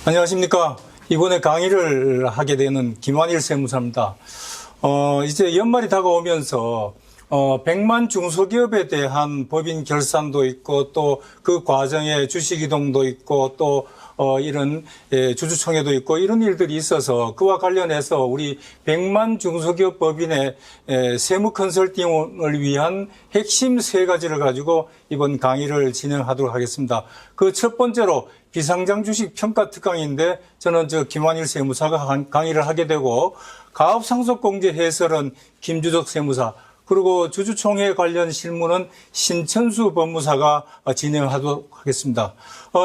안녕하십니까. 이번에 강의를 하게 되는 김환일 세무사입니다. 이제 연말이 다가오면서 100만 중소기업에 대한 법인 결산도 있고 또 그 과정에 주식이동도 있고 또 이런 주주총회도 있고 이런 일들이 있어서 그와 관련해서 우리 100만 중소기업 법인의 세무 컨설팅을 위한 핵심 세 가지를 가지고 이번 강의를 진행하도록 하겠습니다. 그 첫 번째로 비상장 주식 평가 특강인데 저는 김환일 세무사가 강의를 하게 되고 가업상속공제 해설은 김주석 세무사 그리고 주주총회 관련 실무는 신천수 법무사가 진행하도록 하겠습니다.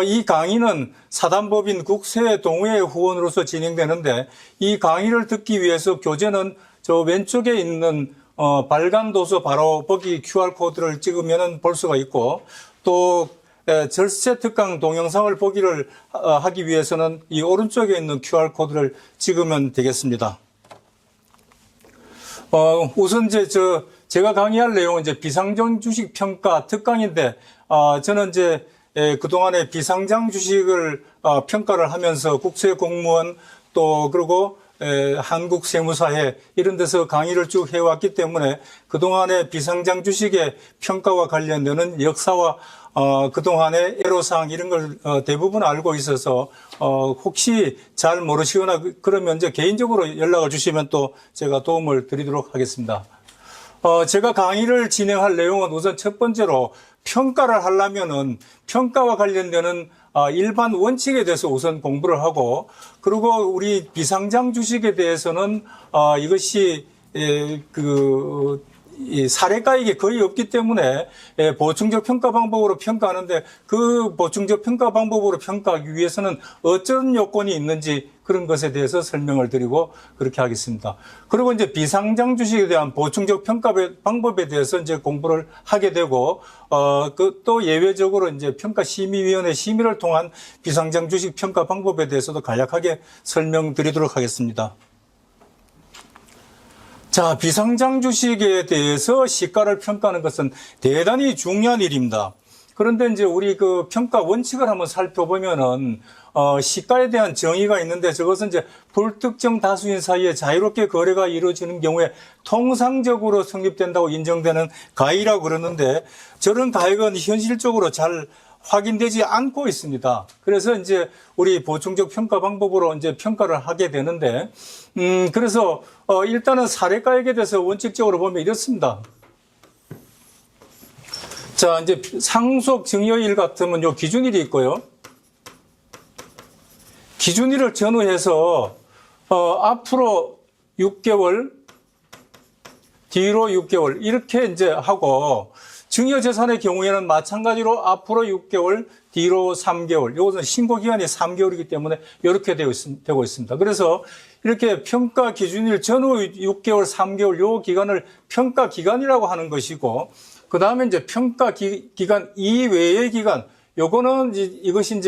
이 강의는 사단법인 국세동호회 후원으로서 진행되는데 이 강의를 듣기 위해서 교재는 저 왼쪽에 있는 발간 도서 바로 보기 QR코드를 찍으면 볼 수가 있고 또 절세 특강 동영상을 보기를 하기 위해서는 이 오른쪽에 있는 QR코드를 찍으면 되겠습니다. 우선 제가 강의할 내용은 비상장 주식 평가 특강인데, 저는 그동안에 비상장 주식을 평가를 하면서 국세공무원 또 그리고 한국세무사회 이런 데서 강의를 쭉 해왔기 때문에 그동안의 비상장 주식의 평가와 관련되는 역사와 그동안의 애로사항 이런 걸 대부분 알고 있어서 혹시 잘 모르시거나 그러면 개인적으로 연락을 주시면 또 제가 도움을 드리도록 하겠습니다. 제가 강의를 진행할 내용은 우선 첫 번째로 평가를 하려면은 평가와 관련되는 일반 원칙에 대해서 우선 공부를 하고 그리고 우리 비상장 주식에 대해서는 이것이 이 사례가액이 거의 없기 때문에 보충적 평가 방법으로 평가하는데 그 보충적 평가 방법으로 평가하기 위해서는 어떤 요건이 있는지 그런 것에 대해서 설명을 드리고 그렇게 하겠습니다. 그리고 비상장 주식에 대한 보충적 평가 방법에 대해서 공부를 하게 되고 또 예외적으로 평가심의위원회 심의를 통한 비상장 주식 평가 방법에 대해서도 간략하게 설명드리도록 하겠습니다. 자, 비상장 주식에 대해서 시가를 평가하는 것은 대단히 중요한 일입니다. 그런데 우리 그 평가 원칙을 한번 살펴보면은, 시가에 대한 정의가 있는데 저것은 불특정 다수인 사이에 자유롭게 거래가 이루어지는 경우에 통상적으로 성립된다고 인정되는 가액이라고 그러는데 저런 가액은 현실적으로 잘 확인되지 않고 있습니다. 그래서 우리 보충적 평가 방법으로 평가를 하게 되는데, 그래서, 일단은 사례가액에 대해서 원칙적으로 보면 이렇습니다. 자, 상속 증여일 같으면 요 기준일이 있고요. 기준일을 전후해서, 앞으로 6개월, 뒤로 6개월, 이렇게 하고, 증여재산의 경우에는 마찬가지로 앞으로 6개월, 뒤로 3개월. 이것은 신고기간이 3개월이기 때문에 이렇게 되고 있습니다. 그래서 이렇게 평가 기준일 전후 6개월, 3개월 요 기간을 평가 기간이라고 하는 것이고, 그 다음에 평가 기간 이외의 기간, 요거는 이것이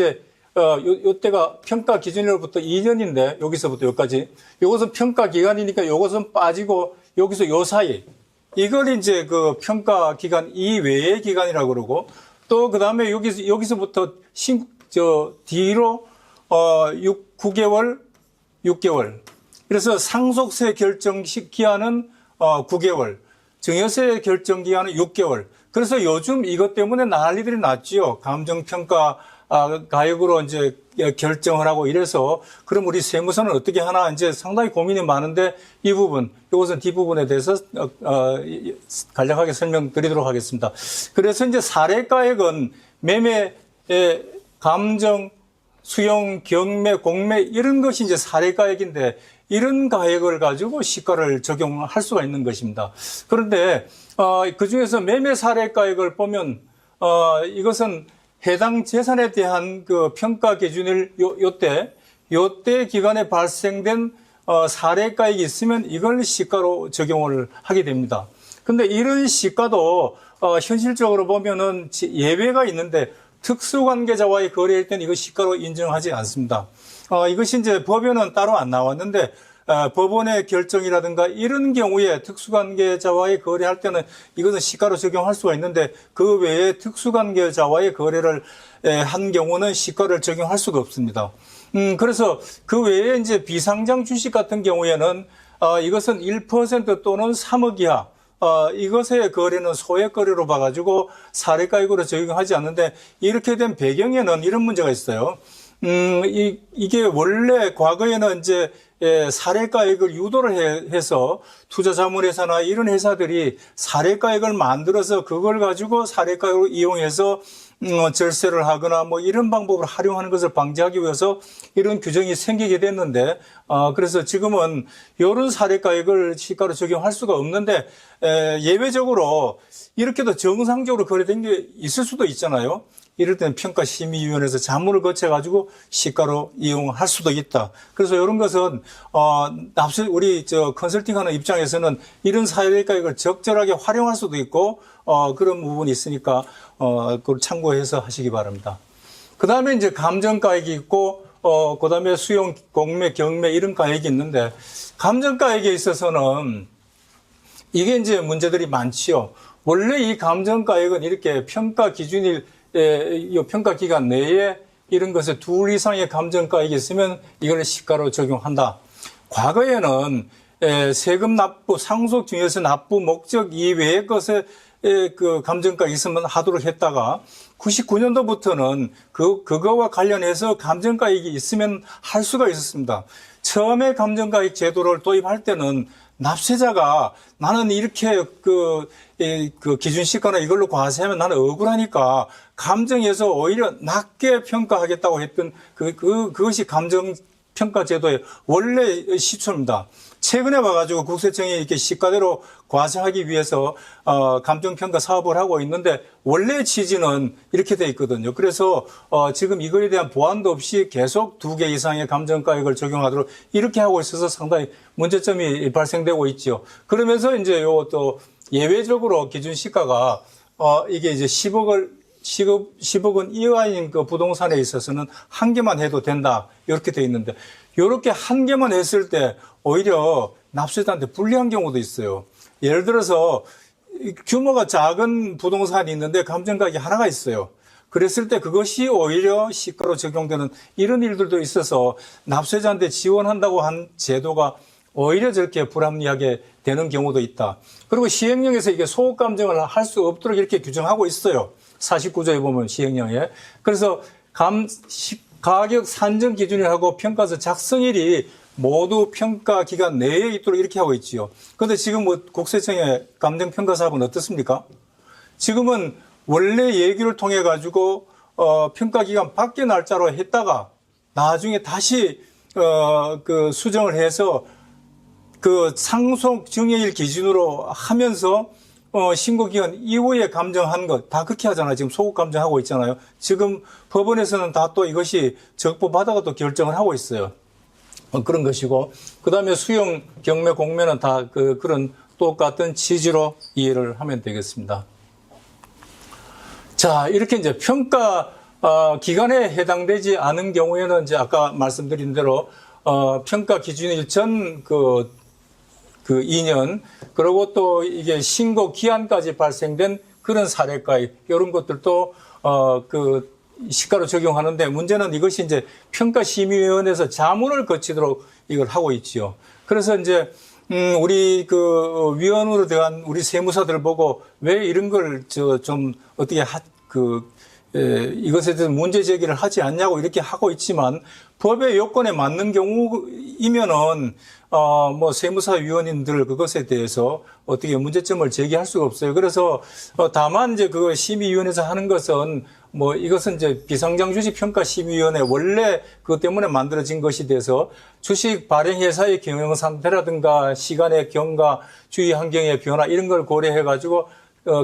요때가 평가 기준일로부터 2년인데, 여기서부터 여기까지. 요것은 평가 기간이니까 요것은 빠지고, 여기서 요 사이. 이걸 그 평가 기간 이외의 기간이라고 그러고 또 그 다음에 여기서부터 뒤로 9개월, 6개월. 그래서 상속세 결정 기한은 9개월, 증여세 결정 기한은 6개월. 그래서 요즘 이것 때문에 난리들이 났지요. 감정평가 가액으로 결정을 하고 이래서 그럼 우리 세무서는 어떻게 하나 상당히 고민이 많은데 이 부분, 이것은 뒷부분에 대해서 간략하게 설명드리도록 하겠습니다. 그래서 사례가액은 매매의 감정, 수용, 경매, 공매 이런 것이 사례가액인데 이런 가액을 가지고 시가를 적용할 수가 있는 것입니다. 그런데 그중에서 매매 사례가액을 보면 이것은 해당 재산에 대한 그 평가 기준일 요때 기간에 발생된 사례가액이 있으면 이걸 시가로 적용을 하게 됩니다. 근데 이런 시가도 현실적으로 보면은 예외가 있는데 특수관계자와의 거래일 때는 이거 시가로 인정하지 않습니다. 이것이 법에는 따로 안 나왔는데 법원의 결정이라든가 이런 경우에 특수관계자와의 거래할 때는 이것은 시가로 적용할 수가 있는데 그 외에 특수관계자와의 거래를 한 경우는 시가를 적용할 수가 없습니다. 그래서 그 외에 이제 비상장 주식 같은 경우에는 이것은 1% 또는 3억 이하 이것의 거래는 소액 거래로 봐가지고 사례가액으로 적용하지 않는데 이렇게 된 배경에는 이런 문제가 있어요. 이게 원래 과거에는 이제 사례가액을 유도를 해서 투자자문회사나 이런 회사들이 사례가액을 만들어서 그걸 가지고 사례가액으로 이용해서 절세를 하거나 뭐 이런 방법을 활용하는 것을 방지하기 위해서 이런 규정이 생기게 됐는데 그래서 지금은 이런 사례가액을 시가로 적용할 수가 없는데 예외적으로 이렇게도 정상적으로 거래된 게 있을 수도 있잖아요. 이럴 때는 평가심의위원회에서 자문을 거쳐가지고 시가로 이용할 수도 있다. 그래서 이런 것은 우리 컨설팅하는 입장에서는 이런 사례가액을 적절하게 활용할 수도 있고 그런 부분이 있으니까 그걸 참고해서 하시기 바랍니다. 그 다음에 이제 감정가액이 있고 그 다음에 수용, 공매, 경매 이런 가액이 있는데 감정가액에 있어서는 이게 이제 문제들이 많지요. 원래 이 감정가액은 이렇게 평가 기준일 이 평가 기간 내에 이런 것에 둘 이상의 감정가액이 있으면 이걸 시가로 적용한다. 과거에는 세금 납부, 상속 증여세 납부 목적 이외의 것에 그 감정가액이 있으면 하도록 했다가 99년도부터는 그거와 관련해서 감정가액이 있으면 할 수가 있었습니다. 처음에 감정가액 제도를 도입할 때는 납세자가 나는 이렇게 그 기준시가나 이걸로 과세하면 나는 억울하니까 감정에서 오히려 낮게 평가하겠다고 했던 그것이 감정평가제도의 원래 시초입니다. 최근에 와가지고 국세청이 이렇게 시가대로 과세하기 위해서 감정평가 사업을 하고 있는데 원래 취지는 이렇게 돼 있거든요. 그래서 지금 이거에 대한 보완도 없이 계속 2개 이상의 감정가액을 적용하도록 이렇게 하고 있어서 상당히 문제점이 발생되고 있죠. 그러면서 이제 요 또 예외적으로 기준시가가 이게 이제 10억 원 이하인 그 부동산에 있어서는 한 개만 해도 된다. 이렇게 돼 있는데 이렇게 한 개만 했을 때 오히려 납세자한테 불리한 경우도 있어요. 예를 들어서 규모가 작은 부동산이 있는데 감정가액이 하나가 있어요. 그랬을 때 그것이 오히려 시가로 적용되는 이런 일들도 있어서 납세자한테 지원한다고 한 제도가 오히려 저렇게 불합리하게 되는 경우도 있다. 그리고 시행령에서 이게 소급 감정을 할 수 없도록 이렇게 규정하고 있어요. 49조에 보면 시행령에. 그래서 가격 산정 기준이라고 평가서 작성일이 모두 평가 기간 내에 있도록 이렇게 하고 있지요. 그런데 지금 뭐 국세청의 감정평가 사업은 어떻습니까? 지금은 원래 얘기를 통해 가지고 평가 기간 밖의 날짜로 했다가 나중에 다시 그 수정을 해서 그 상속 증여일 기준으로 하면서 신고 기간 이후에 감정한 것 다 그렇게 하잖아요. 지금 소급 감정하고 있잖아요. 지금 법원에서는 다 또 이것이 적법하다고 또 결정을 하고 있어요. 그런 것이고 그다음에 수용, 경매, 공매는 다 그런 똑같은 취지로 이해를 하면 되겠습니다. 자, 이렇게 이제 평가 기간에 해당되지 않은 경우에는 이제 아까 말씀드린 대로 평가 기준일 전 그 2년, 그리고 또 이게 신고 기한까지 발생된 그런 사례가액, 이런 것들도, 시가로 적용하는데 문제는 이것이 이제 평가심의위원회에서 자문을 거치도록 이걸 하고 있지요. 그래서 이제, 우리 위원으로 대한 우리 세무사들 보고 왜 이런 걸 좀 어떻게 이것에 대해서 문제 제기를 하지 않냐고 이렇게 하고 있지만 법의 요건에 맞는 경우이면은 뭐 세무사 위원님들 그것에 대해서 어떻게 문제점을 제기할 수가 없어요. 그래서 다만 이제 그 심의위원회에서 하는 것은 뭐 이것은 이제 비상장 주식 평가 심의위원회 원래 그것 때문에 만들어진 것이 돼서 주식 발행 회사의 경영 상태라든가 시간의 경과, 주의 환경의 변화 이런 걸 고려해 가지고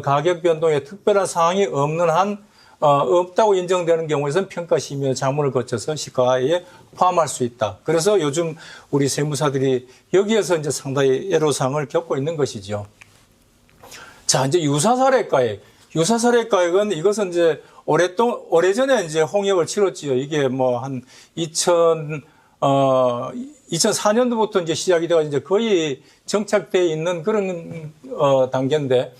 가격 변동에 특별한 사항이 없는 한 없다고 인정되는 경우에서는 평가심의 자문을 거쳐서 시가에 포함할 수 있다. 그래서 요즘 우리 세무사들이 여기에서 이제 상당히 애로사항을 겪고 있는 것이죠. 자, 이제 유사사례가액. 유사사례가액은 이것은 이제 오래전에 이제 홍역을 치렀지요. 이게 뭐 한 2004년도부터 이제 시작이 되어 이제 거의 정착되어 있는 그런 단계인데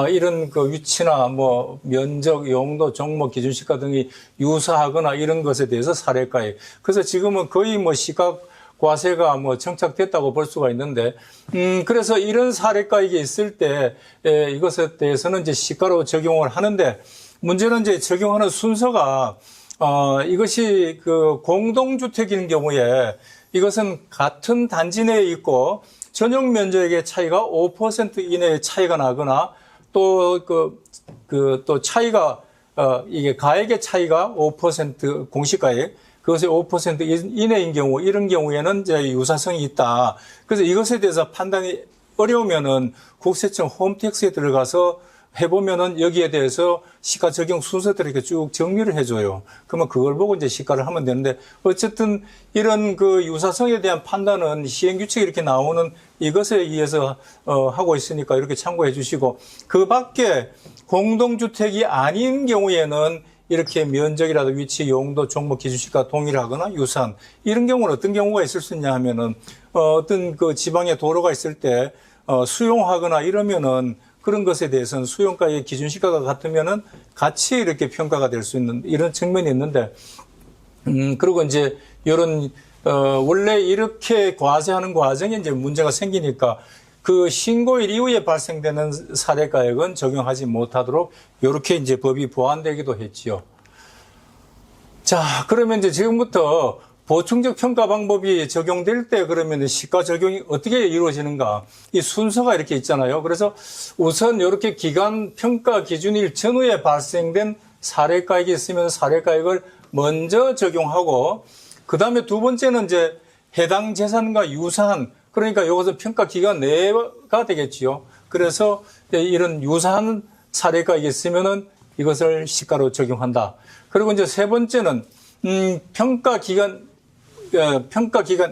이런 그 위치나 뭐 면적, 용도, 종목, 기준시가 등이 유사하거나 이런 것에 대해서 사례가액. 그래서 지금은 거의 뭐 시가 과세가 뭐 정착됐다고 볼 수가 있는데, 그래서 이런 사례가액이 있을 때 이것에 대해서는 이제 시가로 적용을 하는데 문제는 이제 적용하는 순서가 이것이 그 공동주택인 경우에 이것은 같은 단지 내에 있고 전용 면적의 차이가 5% 이내의 차이가 나거나 또 또 차이가 이게 가액의 차이가 5% 공시가액 그것이 5% 이내인 경우 이런 경우에는 이제 유사성이 있다. 그래서 이것에 대해서 판단이 어려우면은 국세청 홈택스에 들어가서 해보면은 여기에 대해서 시가 적용 순서들을 이렇게 쭉 정리를 해줘요. 그러면 그걸 보고 이제 시가를 하면 되는데 어쨌든 이런 그 유사성에 대한 판단은 시행규칙이 이렇게 나오는 이것에 의해서 하고 있으니까 이렇게 참고해 주시고 그 밖에 공동주택이 아닌 경우에는 이렇게 면적이라도 위치, 용도, 종목, 기준시가 동일하거나 유사한 이런 경우는 어떤 경우가 있을 수 있냐 하면은 어떤 그 지방에 도로가 있을 때 수용하거나 이러면은 그런 것에 대해서는 수용가의 기준시가가 같으면은 같이 이렇게 평가가 될 수 있는 이런 측면이 있는데, 그리고 이제 이런, 원래 이렇게 과세하는 과정에 이제 문제가 생기니까 그 신고일 이후에 발생되는 사례가액은 적용하지 못하도록 이렇게 이제 법이 보완되기도 했지요. 자, 그러면 이제 지금부터 보충적 평가 방법이 적용될 때 그러면 시가 적용이 어떻게 이루어지는가? 이 순서가 이렇게 있잖아요. 그래서 우선 이렇게 기간 평가 기준일 전후에 발생된 사례가액이 있으면 사례가액을 먼저 적용하고 그 다음에 두 번째는 이제 해당 재산과 유사한 그러니까 이것은 평가 기간 내가 되겠지요. 그래서 이런 유사한 사례가액이 있으면은 이것을 시가로 적용한다. 그리고 이제 세 번째는 평가 기간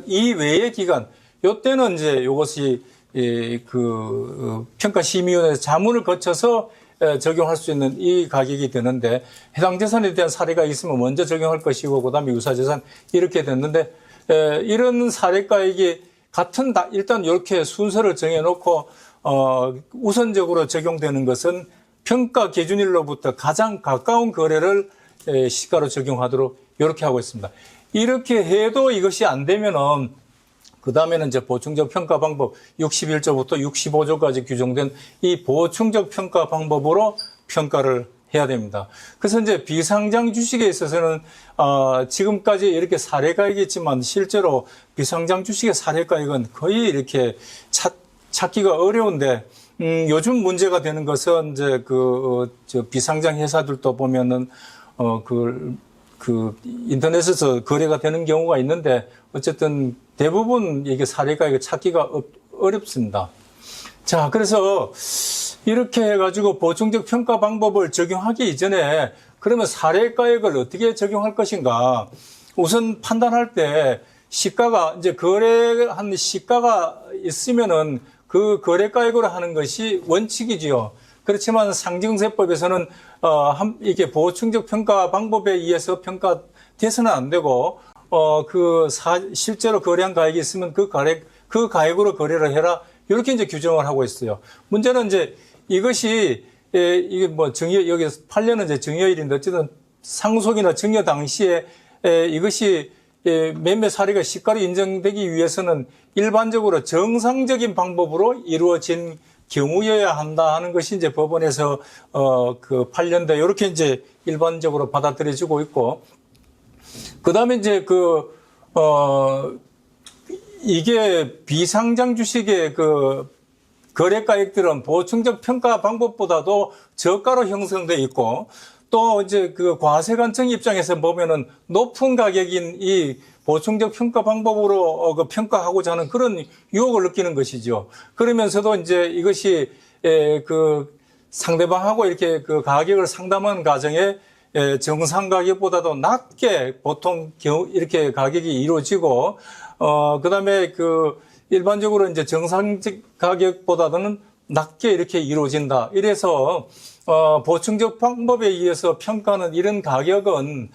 이외의 기간, 요때는 이제 이것이 평가심의위원회에서 자문을 거쳐서 적용할 수 있는 이 가격이 되는데 해당 재산에 대한 사례가 있으면 먼저 적용할 것이고 그다음에 유사 재산 이렇게 됐는데 이런 사례가액이 일단 이렇게 순서를 정해놓고 우선적으로 적용되는 것은 평가 기준일로부터 가장 가까운 거래를 시가로 적용하도록 이렇게 하고 있습니다. 이렇게 해도 이것이 안 되면은 그 다음에는 이제 보충적 평가 방법 61조부터 65조까지 규정된 이 보충적 평가 방법으로 평가를 해야 됩니다. 그래서 이제 비상장 주식에 있어서는 지금까지 이렇게 사례가액이 있지만 실제로 비상장 주식의 사례가액은 거의 이렇게 찾기가 어려운데 요즘 문제가 되는 것은 이제 저 비상장 회사들도 보면은 인터넷에서 거래가 되는 경우가 있는데 어쨌든 대부분 이게 사례가액을 찾기가 어렵습니다. 자, 그래서 이렇게 해가지고 보충적 평가 방법을 적용하기 이전에 그러면 사례가액을 어떻게 적용할 것인가? 우선 판단할 때 시가가 이제 거래한 시가가 있으면은 그 거래가액으로 하는 것이 원칙이지요. 그렇지만 상증세법에서는 이게 보충적 평가 방법에 의해서 평가돼서는 안 되고 실제로 거래한 가액이 있으면 그 가액으로 거래를 해라 이렇게 이제 규정을 하고 있어요. 문제는 이제 이것이 이게 뭐 여기 판례는 이제 증여일인데 어쨌든 상속이나 증여 당시에 이것이 매매 사례가 시가로 인정되기 위해서는 일반적으로 정상적인 방법으로 이루어진 경우여야 한다 하는 것이 이제 법원에서 그 판례인데 이렇게 이제 일반적으로 받아들여지고 있고 그다음에 이제 이게 비상장 주식의 거래가액들은 보충적 평가 방법보다도 저가로 형성돼 있고 또 이제 과세관청 입장에서 보면은 높은 가격인 이 보충적 평가 방법으로 평가하고자 하는 그런 유혹을 느끼는 것이죠. 그러면서도 이제 이것이 상대방하고 이렇게 가격을 상담하는 과정에 정상 가격보다도 낮게 보통 이렇게 가격이 이루어지고 그다음에 일반적으로 이제 정상적 가격보다는 낮게 이렇게 이루어진다. 이래서 보충적 방법에 의해서 평가하는 이런 가격은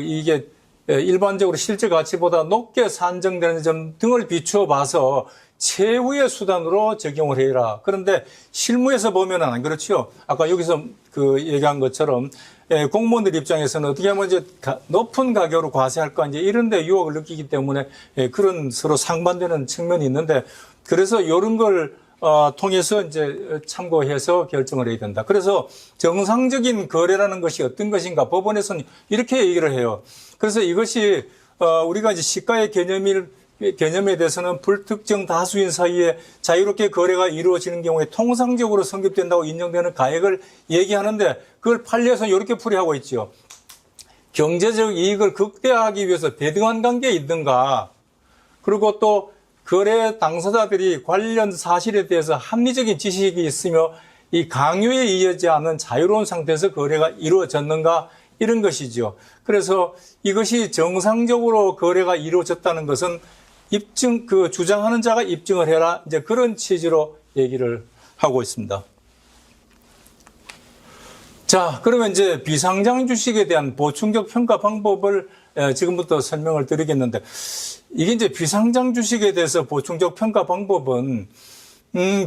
이게 일반적으로 실제 가치보다 높게 산정되는 점 등을 비추어 봐서 최후의 수단으로 적용을 해라. 그런데 실무에서 보면은 안 그렇죠. 아까 여기서 그 얘기한 것처럼 공무원들 입장에서는 어떻게 하면 이제 높은 가격으로 과세할 거 이제 이런 데 유혹을 느끼기 때문에 그런 서로 상반되는 측면이 있는데 그래서 이런 걸 통해서 이제 참고해서 결정을 해야 된다. 그래서 정상적인 거래라는 것이 어떤 것인가 법원에서는 이렇게 얘기를 해요. 그래서 이것이 우리가 이제 시가의 개념에 대해서는 불특정 다수인 사이에 자유롭게 거래가 이루어지는 경우에 통상적으로 성립된다고 인정되는 가액을 얘기하는데 그걸 판례에서는 이렇게 풀이하고 있죠. 경제적 이익을 극대화하기 위해서 대등한 관계에 있는가. 그리고 또 거래 당사자들이 관련 사실에 대해서 합리적인 지식이 있으며 이 강요에 의하지 않은 자유로운 상태에서 거래가 이루어졌는가 이런 것이죠. 그래서 이것이 정상적으로 거래가 이루어졌다는 것은 주장하는 자가 입증을 해라. 이제 그런 취지로 얘기를 하고 있습니다. 자, 그러면 이제 비상장 주식에 대한 보충적 평가 방법을 지금부터 설명을 드리겠는데, 이게 이제 비상장 주식에 대해서 보충적 평가 방법은,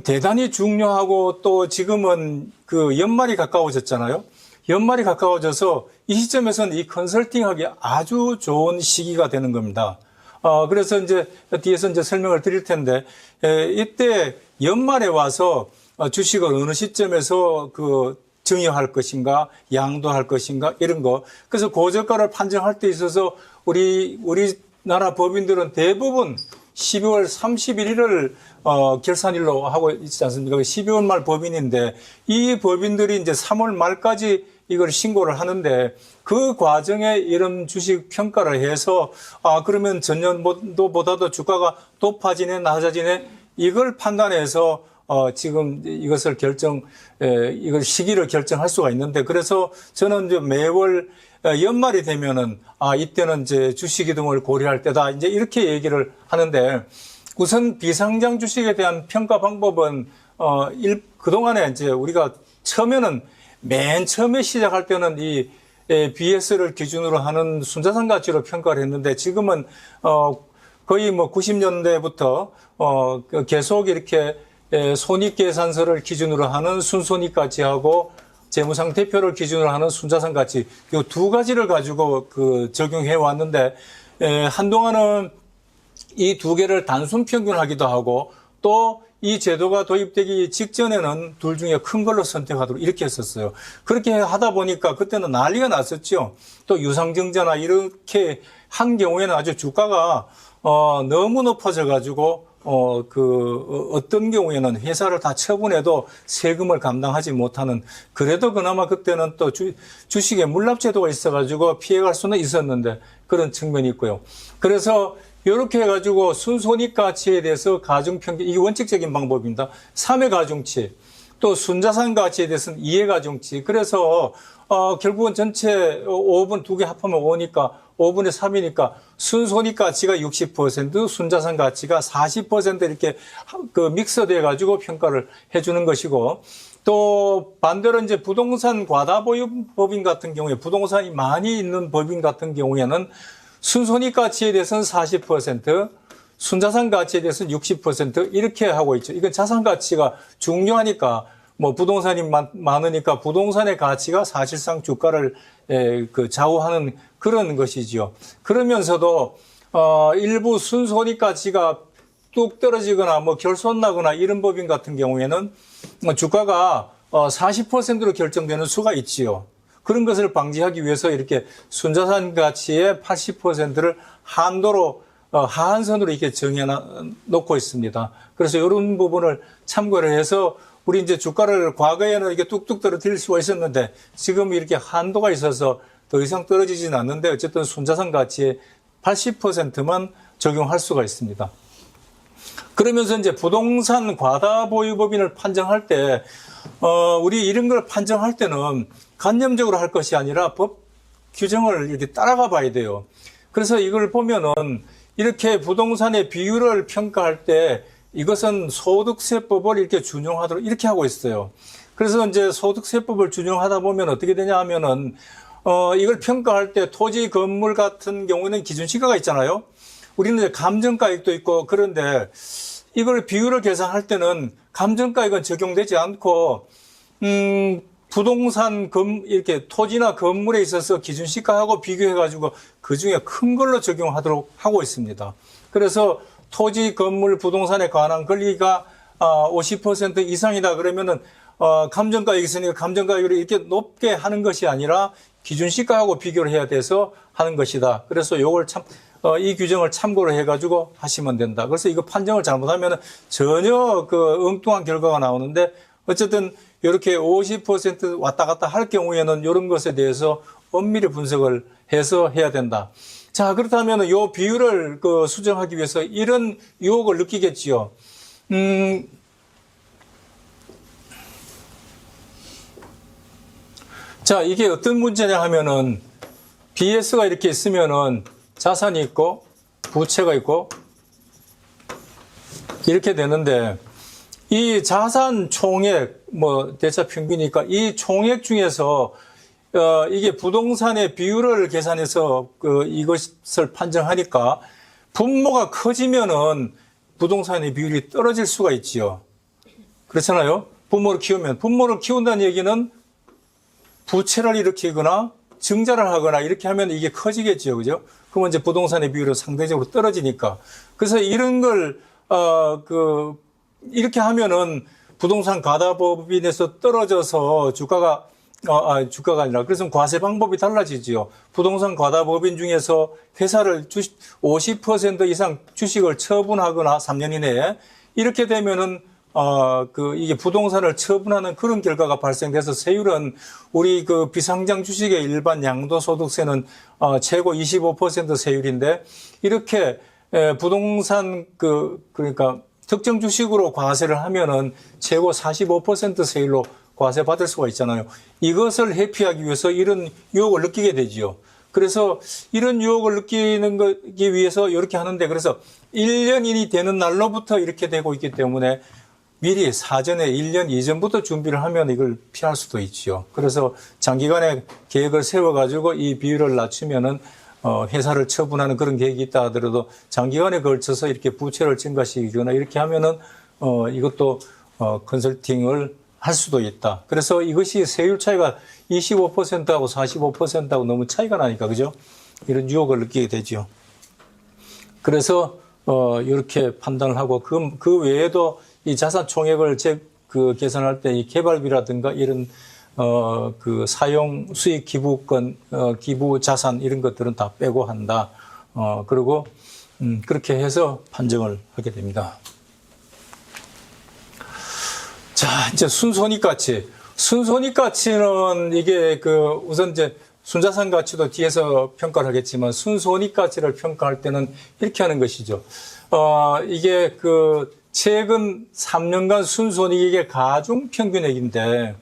대단히 중요하고 또 지금은 그 연말이 가까워졌잖아요. 연말이 가까워져서 이 시점에서는 이 컨설팅하기 아주 좋은 시기가 되는 겁니다. 그래서 이제 뒤에서 이제 설명을 드릴 텐데, 이때 연말에 와서 주식을 어느 시점에서 증여할 것인가, 양도할 것인가, 이런 거. 그래서 고저가를 판정할 때 있어서 우리나라 법인들은 대부분 12월 31일을 결산일로 하고 있지 않습니까? 12월 말 법인인데 이 법인들이 이제 3월 말까지 이걸 신고를 하는데 그 과정에 이런 주식 평가를 해서 그러면 전년도보다도 주가가 높아지네, 낮아지네 이걸 판단해서 지금 이것을 이걸 시기를 결정할 수가 있는데 그래서 저는 이제 매월 연말이 되면은 이때는 이제 주식 이동을 고려할 때다 이제 이렇게 얘기를 하는데 우선 비상장 주식에 대한 평가 방법은 그동안에 이제 우리가 맨 처음에 시작할 때는 이 BS를 기준으로 하는 순자산 가치로 평가를 했는데 지금은 거의 90년대부터 계속 이렇게 손익계산서를 기준으로 하는 순손익가치하고 재무상태표를 기준으로 하는 순자산가치 이 두 가지를 가지고 적용해 왔는데 한동안은 이 두 개를 단순 평균하기도 하고 또 이 제도가 도입되기 직전에는 둘 중에 큰 걸로 선택하도록 이렇게 했었어요. 그렇게 하다 보니까 그때는 난리가 났었죠. 또 유상증자나 이렇게 한 경우에는 아주 주가가 너무 높아져 가지고 어떤 경우에는 회사를 다 처분해도 세금을 감당하지 못하는 그래도 그나마 그때는 또 주식에 물납제도가 있어가지고 피해갈 수는 있었는데 그런 측면이 있고요. 그래서 이렇게 해가지고 순손익가치에 대해서 가중평균 이게 원칙적인 방법입니다. 3회 가중치 또 순자산 가치에 대해서는 2회 가중치 그래서 결국은 전체 5분 두 개 합하면 5니까 5분의 3이니까 순손익 가치가 60%, 순자산 가치가 40% 이렇게 믹서돼 가지고 평가를 해주는 것이고 또 반대로 이제 부동산 과다보유 법인 같은 경우에 부동산이 많이 있는 법인 같은 경우에는 순손익 가치에 대해서는 40%, 순자산 가치에 대해서는 60% 이렇게 하고 있죠. 이건 자산 가치가 중요하니까 부동산이 많으니까 부동산의 가치가 사실상 주가를 좌우하는 그런 것이지요. 그러면서도 일부 순손익 가치가 뚝 떨어지거나 결손나거나 이런 법인 같은 경우에는 주가가 40%로 결정되는 수가 있지요. 그런 것을 방지하기 위해서 이렇게 순자산 가치의 80%를 한도로 하한선으로 이렇게 정해 놓고 있습니다. 그래서 이런 부분을 참고를 해서 우리 이제 주가를 과거에는 이렇게 뚝뚝 떨어뜨릴 수가 있었는데 지금 이렇게 한도가 있어서 더 이상 떨어지지는 않는데 어쨌든 순자산 가치의 80%만 적용할 수가 있습니다. 그러면서 이제 부동산 과다보유법인을 판정할 때, 우리 이런 걸 판정할 때는 관념적으로 할 것이 아니라 법 규정을 이렇게 따라가 봐야 돼요. 그래서 이걸 보면은 이렇게 부동산의 비율을 평가할 때 이것은 소득세법을 이렇게 준용하도록 이렇게 하고 있어요. 그래서 이제 소득세법을 준용하다 보면 어떻게 되냐 하면은, 이걸 평가할 때 토지 건물 같은 경우는 기준시가가 있잖아요. 우리는 이제 감정가액도 있고 그런데 이걸 비율을 계산할 때는 감정가액은 적용되지 않고, 부동산 이렇게 토지나 건물에 있어서 기준시가하고 비교해가지고 그 중에 큰 걸로 적용하도록 하고 있습니다. 그래서 토지, 건물, 부동산에 관한 권리가 50% 이상이다 그러면은 감정가액이 있으니까 감정가액을 이렇게 높게 하는 것이 아니라 기준시가하고 비교를 해야 돼서 하는 것이다. 그래서 요걸 이 규정을 참고로 해가지고 하시면 된다. 그래서 이거 판정을 잘못하면 전혀 그 엉뚱한 결과가 나오는데 어쨌든 이렇게 50% 왔다 갔다 할 경우에는 이런 것에 대해서 엄밀히 분석을 해서 해야 된다. 자, 그렇다면 요 비율을 수정하기 위해서 이런 유혹을 느끼겠지요. 자, 이게 어떤 문제냐 하면은 BS가 이렇게 있으면은 자산이 있고 부채가 있고 이렇게 되는데 이 자산 총액 대차 평균이니까 이 총액 중에서 이게 부동산의 비율을 계산해서 이것을 판정하니까 분모가 커지면은 부동산의 비율이 떨어질 수가 있지요. 그렇잖아요. 분모를 키운다는 얘기는 부채를 일으키거나 증자를 하거나 이렇게 하면 이게 커지겠죠. 그죠? 그러면 이제 부동산의 비율은 상대적으로 떨어지니까. 그래서 이런 걸, 이렇게 하면은 부동산 가다법인에서 떨어져서 주가가 아니라, 그래서 과세 방법이 달라지지요. 부동산 가다법인 중에서 회사를 50% 이상 주식을 처분하거나 3년 이내에 이렇게 되면은 이게 부동산을 처분하는 그런 결과가 발생돼서 세율은 우리 비상장 주식의 일반 양도소득세는 최고 25% 세율인데 이렇게 부동산 그러니까 특정 주식으로 과세를 하면은 최고 45% 세율로 과세 받을 수가 있잖아요. 이것을 회피하기 위해서 이런 유혹을 느끼게 되지요. 그래서 이런 유혹을 느끼기 위해서 이렇게 하는데 그래서 1년이 되는 날로부터 이렇게 되고 있기 때문에 미리 사전에 1년 이전부터 준비를 하면 이걸 피할 수도 있지요. 그래서 장기간의 계획을 세워가지고 이 비율을 낮추면은 회사를 처분하는 그런 계획이 있다 하더라도 장기간에 걸쳐서 이렇게 부채를 증가시키거나 이렇게 하면은 이것도 컨설팅을 할 수도 있다. 그래서 이것이 세율 차이가 25%하고 45%하고 너무 차이가 나니까 그죠? 이런 유혹을 느끼게 되죠. 그래서 이렇게 판단을 하고 그 외에도 이 자산 총액을 계산할 때 이 개발비라든가 이런 사용 수익 기부권, 기부 자산 이런 것들은 다 빼고 한다. 그리고 그렇게 해서 판정을 하게 됩니다. 자, 이제 순손익가치. 순손익가치는 이게 우선 이제 순자산 가치도 뒤에서 평가를 하겠지만 순손익가치를 평가할 때는 이렇게 하는 것이죠. 이게 최근 3년간 순손익의 가중평균액인데,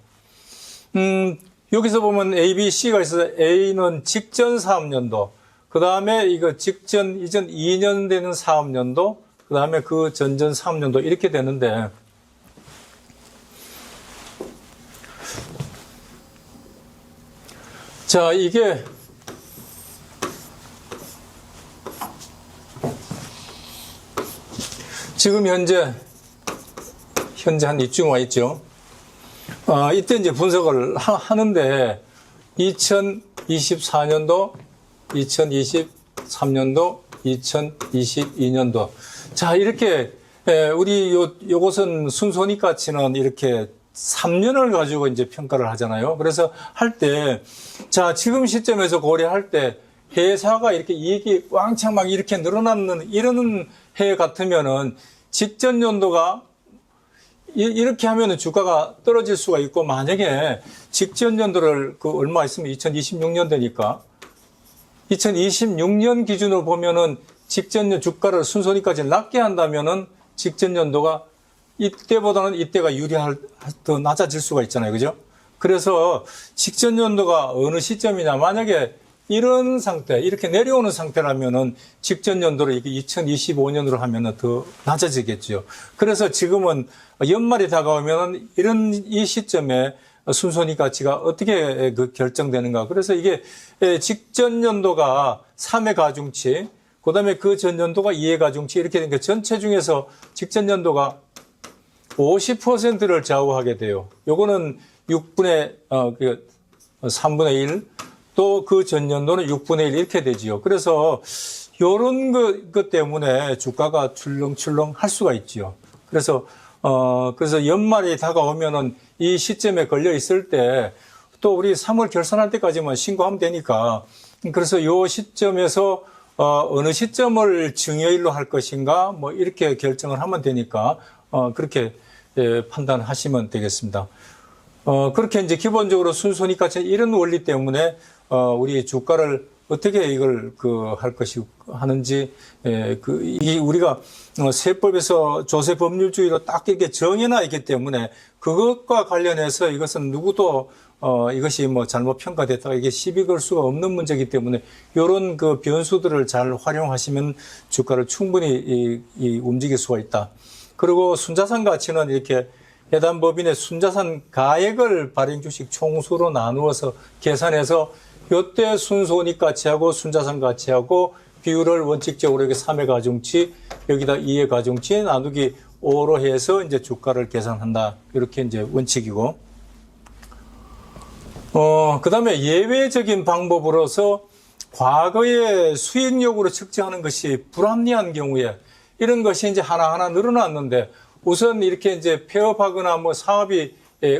여기서 보면 A, B, C가 있어서 A는 직전 사업년도, 그 다음에 이전 2년 되는 사업년도, 그 다음에 그 전전 사업년도 이렇게 되는데, 자, 이게 지금 현재 한 이쯤 와 있죠. 이때 이제 분석을 하는데 2024년도, 2023년도, 2022년도. 자, 이렇게 요것은 순손익가치는 이렇게 3년을 가지고 이제 평가를 하잖아요. 그래서 할 때, 자, 지금 시점에서 고려할 때 회사가 이렇게 이익이 왕창 막 이렇게 늘어나는 이런 해 같으면은 직전 연도가 이렇게 하면은 주가가 떨어질 수가 있고 만약에 직전 연도를 얼마 있으면 2026년도니까 2026년 기준으로 보면은 직전 년 주가를 순손익까지 낮게 한다면은 직전 연도가 이때보다는 이때가 더 낮아질 수가 있잖아요. 그죠? 그래서 직전 연도가 어느 시점이냐. 만약에 이런 상태, 이렇게 내려오는 상태라면은 직전 연도를 2025년으로 하면은 더 낮아지겠죠. 그래서 지금은 연말이 다가오면은 이 시점에 순손익 가치가 어떻게 결정되는가. 그래서 이게 직전 연도가 3회 가중치, 그 다음에 그 전년도가 2회 가중치 이렇게 되니까 전체 중에서 직전 연도가 50%를 좌우하게 돼요. 요거는 3분의 1, 또 그 전년도는 6분의 1 이렇게 되지요. 그래서 요런 것 때문에 주가가 출렁출렁 할 수가 있지요. 그래서 연말이 다가오면은 이 시점에 걸려 있을 때 또 우리 3월 결산할 때까지만 신고하면 되니까, 그래서 요 시점에서 어느 시점을 증여일로 할 것인가 뭐 이렇게 결정을 하면 되니까 그렇게 판단하시면 되겠습니다. 그렇게 이제 기본적으로 순손익가치 이런 원리 때문에 우리 주가를 어떻게 이걸 할 것이 하는지, 이 우리가 세법에서 조세 법률주의로 딱 이렇게 정해놔 있기 때문에 그것과 관련해서 이것은 누구도 이것이 뭐 잘못 평가됐다가 이게 시비 걸 수가 없는 문제이기 때문에 이런 그 변수들을 잘 활용하시면 주가를 충분히 움직일 수가 있다. 그리고 순자산 가치는 이렇게 해당 법인의 순자산 가액을 발행 주식 총수로 나누어서 계산해서 요때 순손익 가치하고 순자산 가치하고 비율을 원칙적으로 이렇게 3회 가중치, 여기다 2회 가중치 나누기 5로 해서 이제 주가를 계산한다. 이렇게 이제 원칙이고. 그 다음에 예외적인 방법으로서 과거의 수익력으로 측정하는 것이 불합리한 경우에 이런 것이 이제 하나하나 늘어났는데 우선 이렇게 이제 폐업하거나 뭐 사업이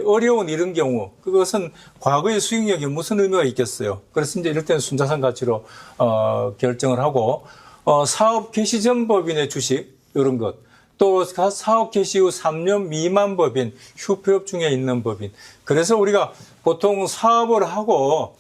어려운 이런 경우, 그것은 과거의 수익력이 무슨 의미가 있겠어요. 그래서 이제 이럴 때는 순자산 가치로 결정을 하고, 사업 개시 전 법인의 주식 이런 것, 또 사업 개시 후 3년 미만 법인, 휴폐업 중에 있는 법인. 그래서 우리가 보통 사업을 하고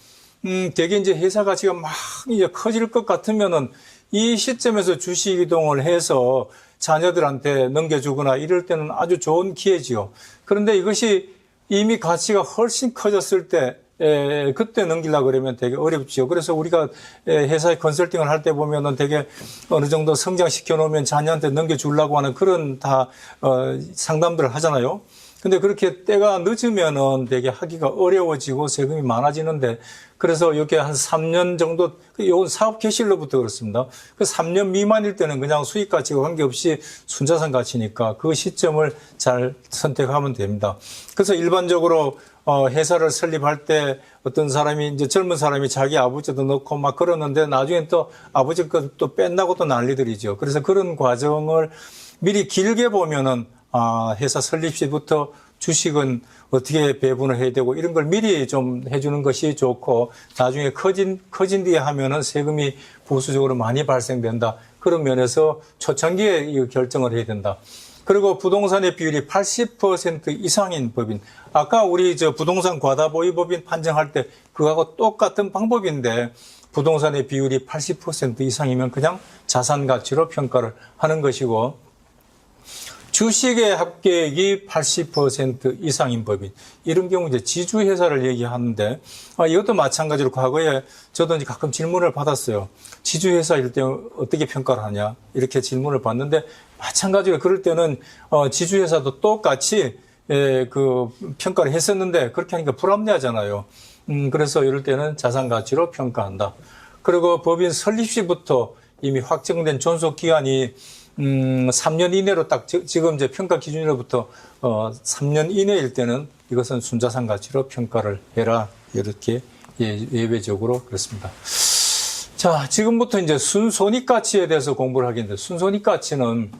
되게 이제 회사 가치가 막 이제 커질 것 같으면은 이 시점에서 주식 이동을 해서 자녀들한테 넘겨주거나 이럴 때는 아주 좋은 기회지요. 그런데 이것이 이미 가치가 훨씬 커졌을 때 그때 넘기려고 그러면 되게 어렵지요. 그래서 우리가 회사에 컨설팅을 할 때 보면은 되게 어느 정도 성장시켜 놓으면 자녀한테 넘겨주려고 하는 그런 다 상담들을 하잖아요. 근데 그렇게 때가 늦으면은 되게 하기가 어려워지고 세금이 많아지는데, 그래서 이렇게 한 3년 정도, 요건 사업 개시일로부터 그렇습니다. 그 3년 미만일 때는 그냥 수익 가치와 관계없이 순자산 가치니까 그 시점을 잘 선택하면 됩니다. 그래서 일반적으로 회사를 설립할 때 어떤 사람이 이제 젊은 사람이 자기 아버지도 넣고 막 그러는데 나중에 또 아버지 것도 뺀다고 또 난리들이죠. 그래서 그런 과정을 미리 길게 보면은 회사 설립 시부터 주식은 어떻게 배분을 해야 되고 이런 걸 미리 좀 해주는 것이 좋고, 나중에 커진 뒤에 하면은 세금이 보수적으로 많이 발생된다. 그런 면에서 초창기에 이 결정을 해야 된다. 그리고 부동산의 비율이 80% 이상인 법인. 아까 우리 부동산 과다보유 법인 판정할 때 그거하고 똑같은 방법인데, 부동산의 비율이 80% 이상이면 그냥 자산 가치로 평가를 하는 것이고, 주식의 합계액이 80% 이상인 법인. 이런 경우 이제 지주회사를 얘기하는데, 이것도 마찬가지로 과거에 저도 이제 가끔 질문을 받았어요. 지주회사일 때 어떻게 평가를 하냐? 이렇게 질문을 받는데, 마찬가지로 그럴 때는, 지주회사도 똑같이, 평가를 했었는데, 그렇게 하니까 불합리하잖아요. 그래서 이럴 때는 자산 가치로 평가한다. 그리고 법인 설립 시부터 이미 확정된 존속 기간이 3년 이내로 딱 지금 이제 평가 기준으로부터 3년 이내일 때는 이것은 순자산 가치로 평가를 해라. 이렇게 예외적으로 그렇습니다. 자, 지금부터 이제 순손익 가치에 대해서 공부를 하겠는데, 순손익 가치는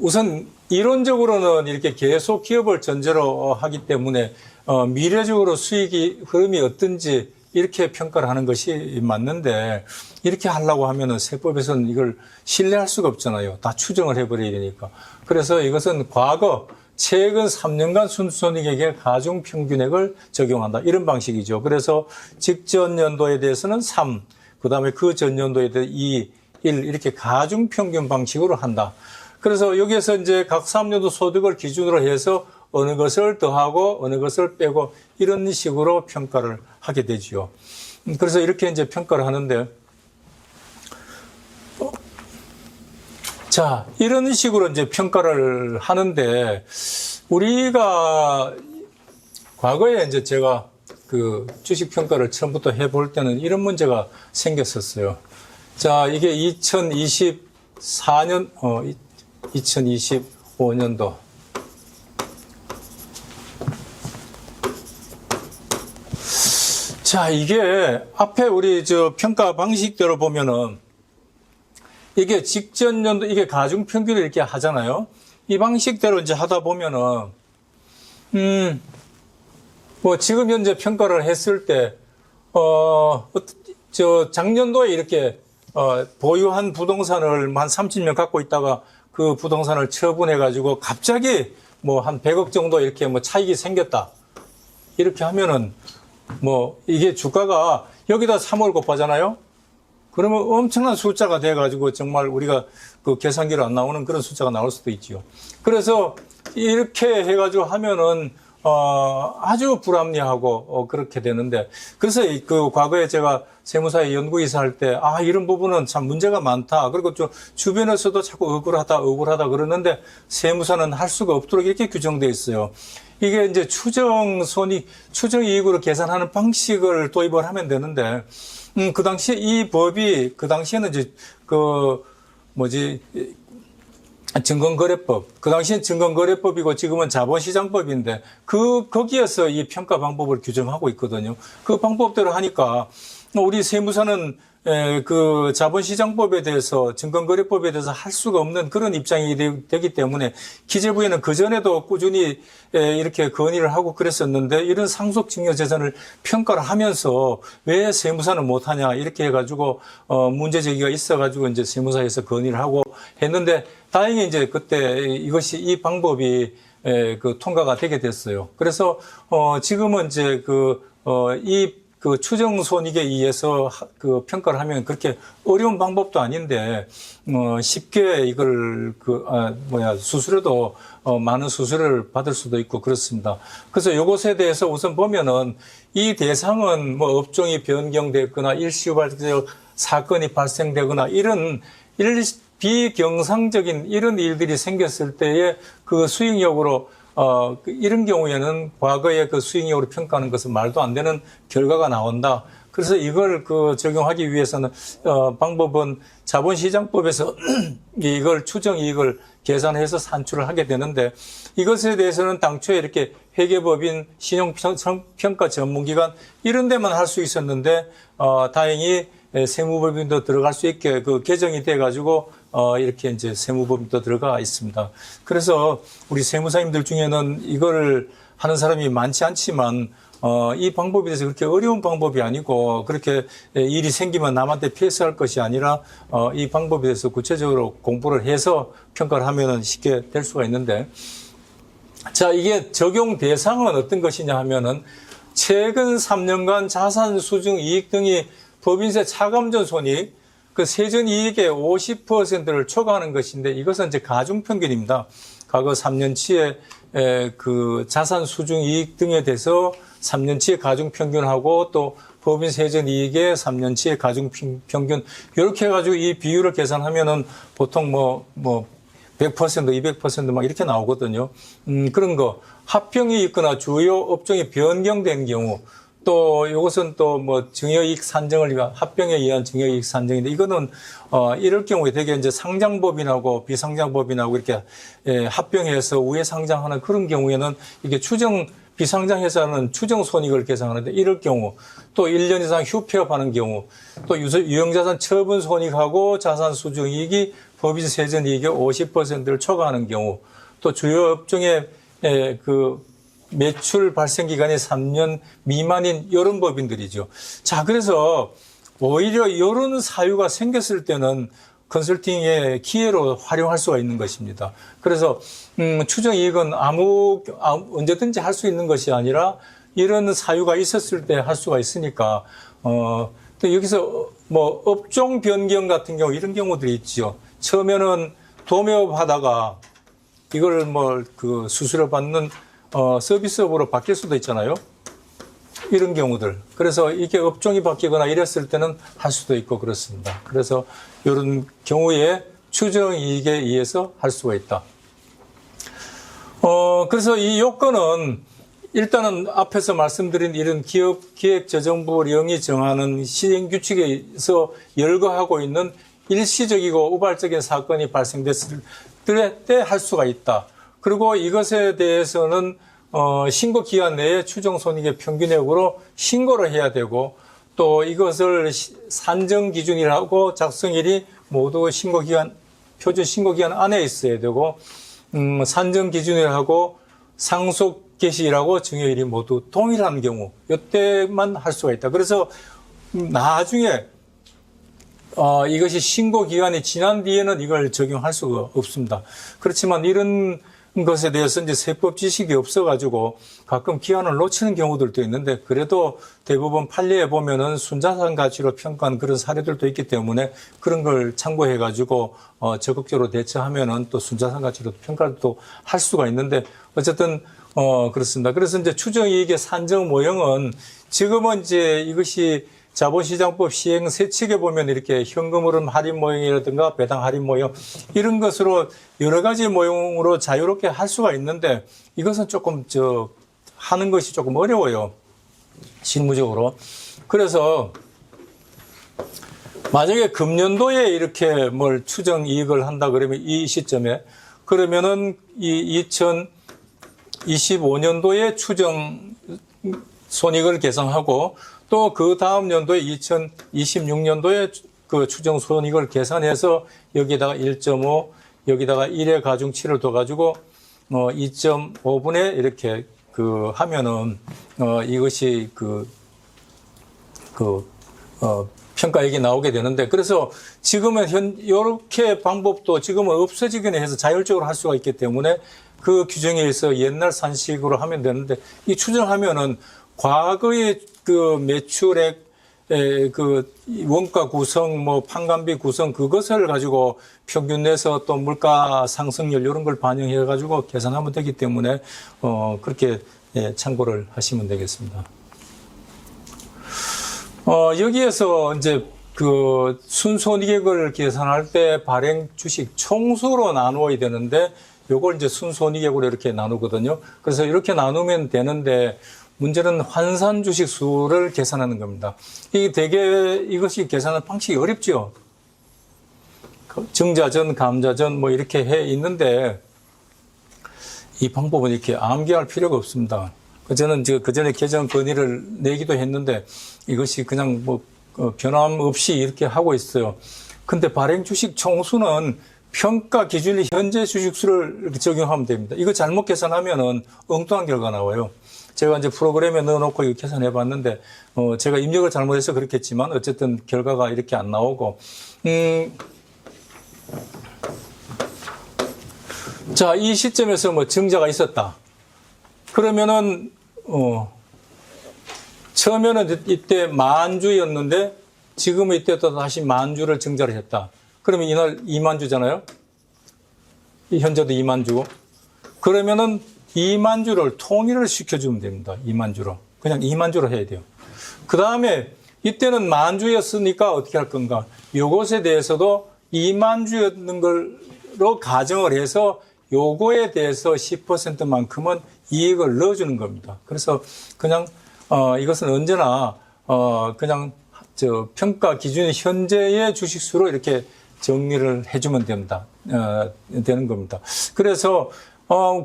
우선 이론적으로는 이렇게 계속 기업을 전제로 하기 때문에 미래적으로 수익이 흐름이 어떤지 이렇게 평가를 하는 것이 맞는데, 이렇게 하려고 하면은 세법에서는 이걸 신뢰할 수가 없잖아요. 다 추정을 해버려야 되니까. 그래서 이것은 과거 최근 3년간 순손익액의 가중평균액을 적용한다. 이런 방식이죠. 그래서 직전 연도에 대해서는 3, 그 다음에 그 전년도에 대해 2, 1 이렇게 가중평균 방식으로 한다. 그래서 여기에서 이제 각 3년도 소득을 기준으로 해서 어느 것을 더하고 어느 것을 빼고 이런 식으로 평가를 하게 되지요. 그래서 이렇게 이제 평가를 하는데, 자, 이런 식으로 이제 평가를 하는데, 우리가 과거에 이제 제가 그 주식 평가를 처음부터 해볼 때는 이런 문제가 생겼었어요. 자, 이게 2024년, 2025년도. 자, 이게 앞에 우리 저 평가 방식대로 보면은 이게 직전 연도, 이게 가중평균을 이렇게 하잖아요. 이 방식대로 이제 하다 보면은, 뭐 지금 현재 평가를 했을 때, 작년도에 이렇게, 보유한 부동산을 한 30년 갖고 있다가 그 부동산을 처분해가지고 갑자기 뭐 한 100억 정도 이렇게 뭐 차익이 생겼다. 이렇게 하면은 뭐 이게 주가가 여기다 3월 곱하잖아요. 그러면 엄청난 숫자가 돼가지고 정말 우리가 그 계산기로 안 나오는 그런 숫자가 나올 수도 있지요. 그래서 이렇게 해가지고 하면은 아주 불합리하고 그렇게 되는데, 그래서 그 과거에 제가 세무사에 연구이사 할 때 이런 부분은 참 문제가 많다. 그리고 좀 주변에서도 자꾸 억울하다 그러는데 세무사는 할 수가 없도록 이렇게 규정되어 있어요. 이게 이제 추정 이익으로 계산하는 방식을 도입을 하면 되는데, 그 당시에 이 법이, 그 당시에는 이제 증권거래법. 그 당시엔 증권거래법이고 지금은 자본시장법인데 거기에서 이 평가 방법을 규정하고 있거든요. 그 방법대로 하니까 우리 세무사는 그 자본시장법에 대해서 증권거래법에 대해서 할 수가 없는 그런 입장이 되기 때문에 기재부에는 그전에도 꾸준히 이렇게 건의를 하고 그랬었는데, 이런 상속증여재산을 평가를 하면서 왜 세무사는 못하냐 이렇게 해가지고 문제 제기가 있어가지고 이제 세무사에서 건의를 하고 했는데, 다행히 이제 그때 이 방법이 그 통과가 되게 됐어요. 그래서 지금은 이제 그 추정 손익에 의해서 그 평가를 하면 그렇게 어려운 방법도 아닌데, 쉽게 이걸 수수료도 많은 수수료를 받을 수도 있고 그렇습니다. 그래서 이것에 대해서 우선 보면은 이 대상은 뭐 업종이 변경됐거나 일시유발적 사건이 발생되거나 이런 비경상적인 이런 일들이 생겼을 때에 그 수익력으로 이런 경우에는 과거에 그 수익력으로 평가하는 것은 말도 안 되는 결과가 나온다. 그래서 이걸 적용하기 위해서는 방법은 자본시장법에서 이걸 추정이익을 계산해서 산출을 하게 되는데, 이것에 대해서는 당초에 이렇게 회계법인, 신용평가 전문기관 이런 데만 할 수 있었는데 다행히 세무법인도 들어갈 수 있게 그 개정이 돼가지고 이렇게 이제 세무법인도 들어가 있습니다. 그래서 우리 세무사님들 중에는 이걸 하는 사람이 많지 않지만 이 방법에 대해서 그렇게 어려운 방법이 아니고, 그렇게 일이 생기면 남한테 피해서할 것이 아니라 이 방법에 대해서 구체적으로 공부를 해서 평가를 하면은 쉽게 될 수가 있는데, 자, 이게 적용 대상은 어떤 것이냐 하면은 최근 3년간 자산 수중 이익 등이 법인세 차감전 손익, 그 세전 이익의 50%를 초과하는 것인데, 이것은 이제 가중평균입니다. 과거 3년치의 그 자산 수중 이익 등에 대해서 3년치의 가중평균하고 또 법인 세전 이익의 3년치의 가중평균, 이렇게 해가지고 이 비율을 계산하면은 보통 100%, 200% 막 이렇게 나오거든요. 그런 거. 합병이 있거나 주요 업종이 변경된 경우, 또 이것은 또 증여이익 산정을 위한 합병에 의한 증여이익 산정인데, 이거는 이럴 경우에 되게 이제 상장법인하고 비상장법인하고 이렇게 합병해서 우회 상장하는 그런 경우에는 이게 비상장회사는 추정 손익을 계산하는데, 이럴 경우 또 1년 이상 휴폐업하는 경우, 또 유형자산 처분 손익하고 자산 수중 이익이 법인 세전 이익의 50%를 초과하는 경우, 또 주요 업종의 그 매출 발생 기간이 3년 미만인 이런 법인들이죠. 자, 그래서 오히려 이런 사유가 생겼을 때는 컨설팅의 기회로 활용할 수가 있는 것입니다. 그래서 추정 이익은 언제든지 할 수 있는 것이 아니라 이런 사유가 있었을 때 할 수가 있으니까 또 여기서 업종 변경 같은 경우 이런 경우들이 있죠. 처음에는 도매업 하다가 이걸 그 수수료 받는 서비스업으로 바뀔 수도 있잖아요. 이런 경우들. 그래서 이게 업종이 바뀌거나 이랬을 때는 할 수도 있고 그렇습니다. 그래서 이런 경우에 추정이익에 의해서 할 수가 있다. 그래서 이 요건은 일단은 앞에서 말씀드린 이런 기획재정부령이 정하는 시행규칙에서 열거하고 있는 일시적이고 우발적인 사건이 발생됐을 때 할 수가 있다. 그리고 이것에 대해서는 신고 기한 내에 추정손익의 평균액으로 신고를 해야 되고 또 이것을 산정 기준이라고 작성일이 모두 신고기간, 표준 신고기간 안에 있어야 되고 산정 기준이라고 상속 개시일하고 증여일이 모두 동일한 경우 이때만 할 수가 있다. 그래서 나중에 이것이 신고 기간이 지난 뒤에는 이걸 적용할 수가 없습니다. 그렇지만 이런 것에 대해서 이제 세법 지식이 없어가지고 가끔 기한을 놓치는 경우들도 있는데 그래도 대부분 판례에 보면은 순자산 가치로 평가한 그런 사례들도 있기 때문에 그런 걸 참고해가지고 적극적으로 대처하면은 또 순자산 가치로 평가를 또 할 수가 있는데 어쨌든 그렇습니다. 그래서 이제 추정이익의 산정 모형은 지금은 이제 이것이 자본시장법 시행 세칙에 보면 이렇게 현금 흐름 할인 모형이라든가 배당 할인 모형 이런 것으로 여러 가지 모형으로 자유롭게 할 수가 있는데 이것은 조금 하는 것이 조금 어려워요. 실무적으로. 그래서 만약에 금년도에 이렇게 뭘 추정 이익을 한다 그러면 이 시점에 그러면은 이 2025년도에 추정 손익을 계산하고 또 그 다음 연도에 2026년도에 그 추정 손익을 계산해서 여기다가 1.5 여기다가 1의 가중치를 둬가지고 2.5분의 이렇게 하면은 이것이 평가액이 나오게 되는데 그래서 지금은 이렇게 방법도 지금은 없어지긴 해서 자율적으로 할 수가 있기 때문에 그 규정에 의해서 옛날 산식으로 하면 되는데 이 추정하면은 과거의 그 매출액, 원가 구성, 판관비 구성, 그것을 가지고 평균 내서 또 물가 상승률 이런 걸 반영해 가지고 계산하면 되기 때문에, 그렇게 참고를 하시면 되겠습니다. 여기에서 이제 그 순손익액을 계산할 때 발행 주식 총수로 나누어야 되는데, 요걸 이제 순손익액으로 이렇게 나누거든요. 그래서 이렇게 나누면 되는데, 문제는 환산 주식 수를 계산하는 겁니다. 이게 되게 이것이 계산하는 방식이 어렵죠. 정자전, 감자전 이렇게 해 있는데 이 방법은 이렇게 암기할 필요가 없습니다. 저는 그 전에 개정 건의를 내기도 했는데 이것이 그냥 변함 없이 이렇게 하고 있어요. 근데 발행 주식 총수는 평가 기준이 현재 주식 수를 적용하면 됩니다. 이거 잘못 계산하면은 엉뚱한 결과 나와요. 제가 이제 프로그램에 넣어놓고 이거 계산해 봤는데, 제가 입력을 잘못해서 그렇겠지만, 어쨌든 결과가 이렇게 안 나오고, 자, 이 시점에서 증자가 있었다. 그러면은, 처음에는 이때 만주였는데, 지금은 이때 또 다시 만주를 증자를 했다. 그러면 이날 2만 주잖아요? 현재도 2만 주고. 그러면은, 2만 주를 통일을 시켜주면 됩니다. 2만 주로. 그냥 2만 주로 해야 돼요. 그 다음에 이때는 만 주였으니까 어떻게 할 건가. 요것에 대해서도 2만 주였는 걸로 가정을 해서 요거에 대해서 10%만큼은 이익을 넣어주는 겁니다. 그래서 그냥, 이것은 언제나, 그냥 평가 기준 현재의 주식수로 이렇게 정리를 해주면 됩니다. 되는 겁니다. 그래서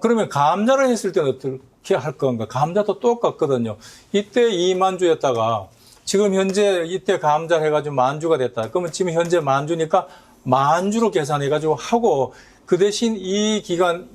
그러면 감자를 했을 때는 어떻게 할 건가? 감자도 똑같거든요. 이때 2만 주였다가 지금 현재 이때 감자를 해가지고 만주가 됐다. 그러면 지금 현재 만주니까 만주로 계산해가지고 하고 그 대신 이 기간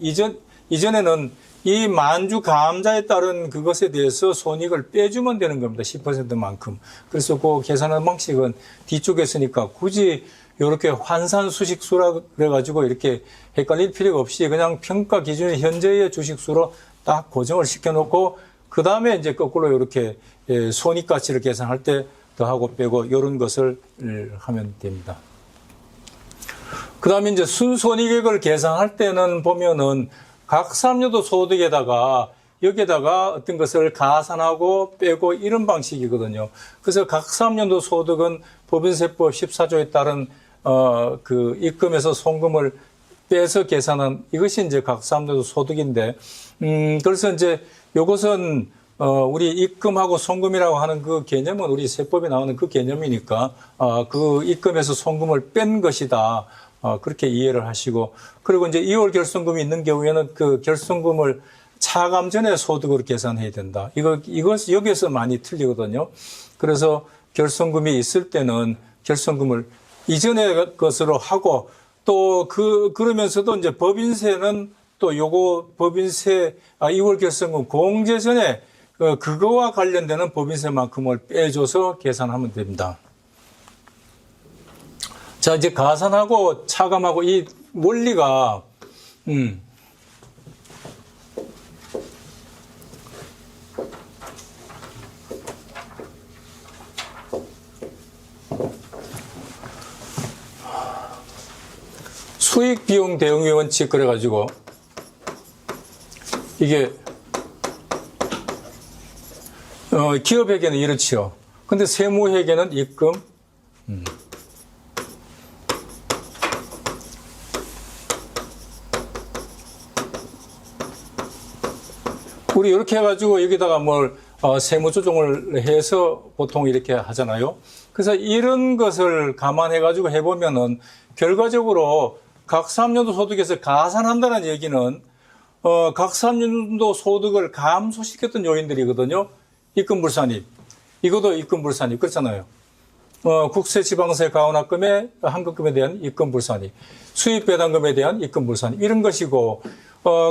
이전에는 이 만주 감자에 따른 그것에 대해서 손익을 빼주면 되는 겁니다. 10%만큼. 그래서 그 계산하는 방식은 뒤쪽에 있으니까 굳이 이렇게 환산 수식수라 그래가지고 이렇게 헷갈릴 필요가 없이 그냥 평가 기준의 현재의 주식수로 딱 고정을 시켜놓고 그 다음에 이제 거꾸로 이렇게 손익 가치를 계산할 때 더하고 빼고 이런 것을 하면 됩니다. 그 다음에 이제 순손익액을 계산할 때는 보면은 각 사업료도 소득에다가 여기에다가 어떤 것을 가산하고 빼고 이런 방식이거든요. 그래서 각 사업연도 소득은 법인세법 14조에 따른 그 입금에서 송금을 빼서 계산한 이것이 이제 각 사업연도 소득인데, 그래서 이제 요것은 우리 입금하고 송금이라고 하는 그 개념은 우리 세법에 나오는 그 개념이니까 그 입금에서 송금을 뺀 것이다. 그렇게 이해를 하시고, 그리고 이제 2월 결손금이 있는 경우에는 그 결손금을 차감 전에 소득으로 계산해야 된다. 이것 여기에서 많이 틀리거든요. 그래서 결손금이 있을 때는 결손금을 이전의 것으로 하고, 또 그러면서도 이제 법인세는 또 요거 법인세 2월 결손금 공제 전에 그거와 관련되는 법인세만큼을 빼줘서 계산하면 됩니다. 자, 이제 가산하고 차감하고 이 원리가 수익 비용 대응의 원칙 그래가지고 이게 기업에게는 이렇지요. 근데 세무에게는 입금. 우리 이렇게 해가지고 여기다가 뭘 세무 조정을 해서 보통 이렇게 하잖아요. 그래서 이런 것을 감안해가지고 해보면은 결과적으로 각 3년도 소득에서 가산한다는 얘기는 각 3년도 소득을 감소시켰던 요인들이거든요. 입금불산입. 이것도 입금불산입. 그렇잖아요. 국세, 지방세, 가원합금의 한급금에 대한 입금불산입. 수입배당금에 대한 입금불산입. 이런 것이고,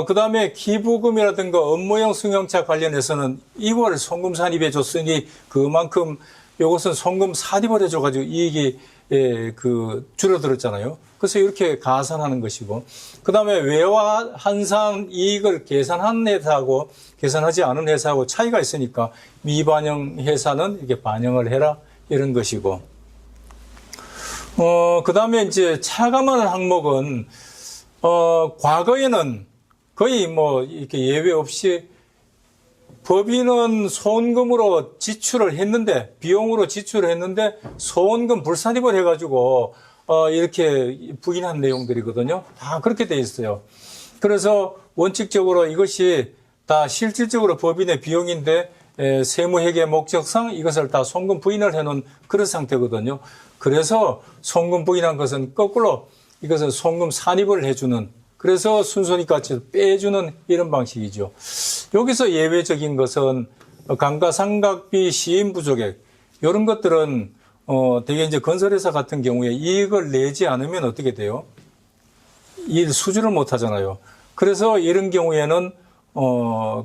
그 다음에 기부금이라든가 업무용 승용차 관련해서는 2월 송금 산입해 줬으니 그만큼 이것은 송금 산입을 해줘가지고 이익이 줄어들었잖아요. 그래서 이렇게 가산하는 것이고, 그 다음에 외화 한상 이익을 계산한 회사하고 계산하지 않은 회사하고 차이가 있으니까 미반영 회사는 이렇게 반영을 해라 이런 것이고, 그 다음에 이제 차감하는 항목은 과거에는 거의 뭐 이렇게 예외 없이 법인은 소원금으로 지출을 했는데, 비용으로 지출을 했는데 소원금 불산입을 해가지고 이렇게 부인한 내용들이거든요. 다 그렇게 돼 있어요. 그래서 원칙적으로 이것이 다 실질적으로 법인의 비용인데 세무회계 목적상 이것을 다 송금 부인을 해놓은 그런 상태거든요. 그래서 송금 부인한 것은 거꾸로 이것은 송금 산입을 해주는, 그래서 순손익가치를 빼주는 이런 방식이죠. 여기서 예외적인 것은 감가상각비 시인부조액 이런 것들은 되게 이제 건설회사 같은 경우에 이익을 내지 않으면 어떻게 돼요? 이 수주를 못 하잖아요. 그래서 이런 경우에는